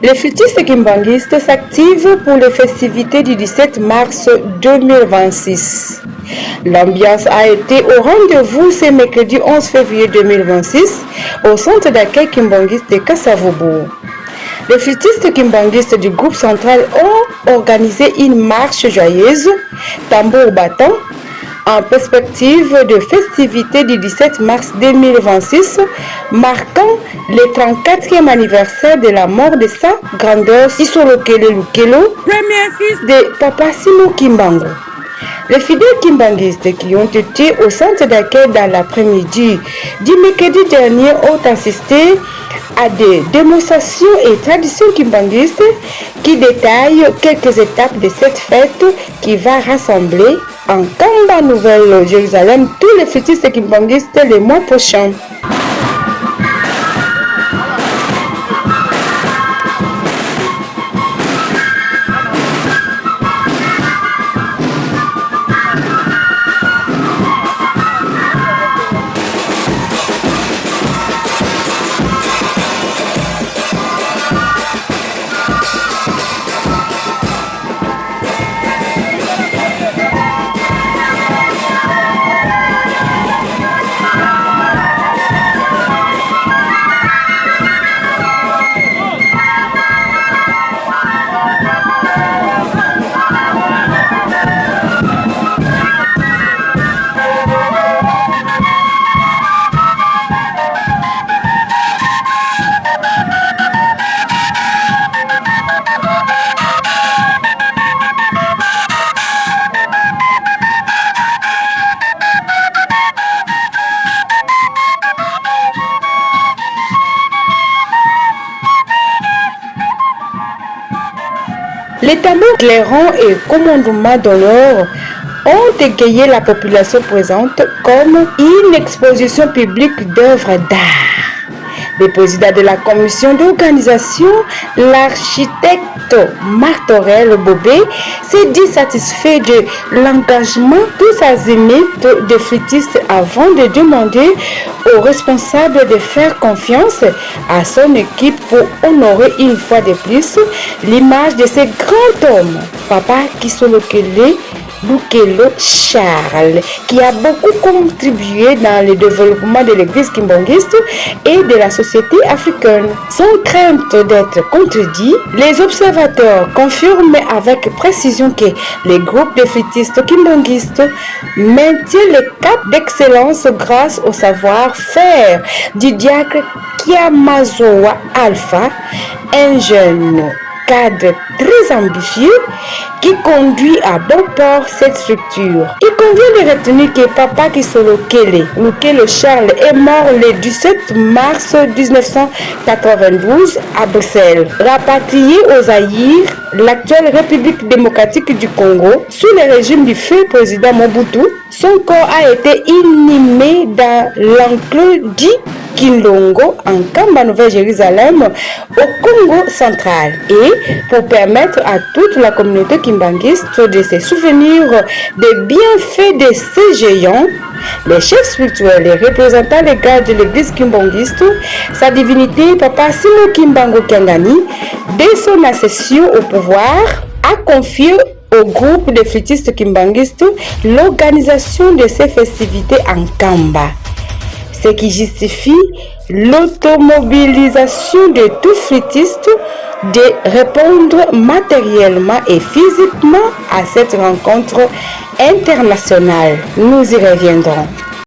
Les flûtistes kimbanguistes s'activent pour les festivités du 17 mars 2026. L'ambiance a été au rendez-vous ce mercredi 11 février 2026 au centre d'accueil kimbanguiste de Kassavobo. Les flûtistes kimbanguistes du groupe central ont organisé une marche joyeuse, tambour battant, en perspective de festivités du 17 mars 2026, marquant le 34e anniversaire de la mort de sa grandeur Isolokele Lukelo, premier fils de Papa Simon Kimbangu. Les fidèles kimbanguistes qui ont été au centre d'accueil dans l'après-midi du mercredi dernier ont assisté à des démonstrations et traditions kimbanguistes qui détaillent quelques étapes de cette fête qui va rassembler en Kamba Nouvelle-Jérusalem tous les flûtistes kimbanguistes le mois prochain. Les tambours clairons et commandements d'honneur ont égayé la population présente comme une exposition publique d'œuvres d'art. Le président de la commission d'organisation, l'architecte Martorel Bobé, s'est dit satisfait de l'engagement tous azimuts des flûtistes avant de demander aux responsables de faire confiance à son équipe pour honorer une fois de plus l'image de ce grand homme, Papa Isolokele Lukelo Charles, qui a beaucoup contribué dans le développement de l'église kimbanguiste et de la société africaine. Sans crainte d'être contredit, les observateurs confirment avec précision que les groupes de flûtistes kimbanguistes maintiennent le cap d'excellence grâce au savoir-faire du diacre Kiamazoa Alpha, un jeune cadre très ambitieux qui conduit à bon port cette structure. Il convient de retenir que Papa Isolokele Lukelo Charles est mort le 17 mars 1992 à Bruxelles. Rapatrié au Zaïre, l'actuelle République démocratique du Congo, sous le régime du feu président Mobutu, son corps a été inhumé dans l'enclos dit Kindongo en Kamba Nouvelle-Jérusalem au Congo central et pour permettre à toute la communauté kimbanguiste de se souvenir des bienfaits de ces géants, les chefs spirituels et représentants légaux de l'église kimbanguiste, sa divinité Papa Simon Kimbangu Kiangani, dès son accession au pouvoir, a confié au groupe de flûtistes kimbanguistes l'organisation de ces festivités en Kamba, ce qui justifie l'automobilisation de tout flûtiste de répondre matériellement et physiquement à cette rencontre internationale. Nous y reviendrons.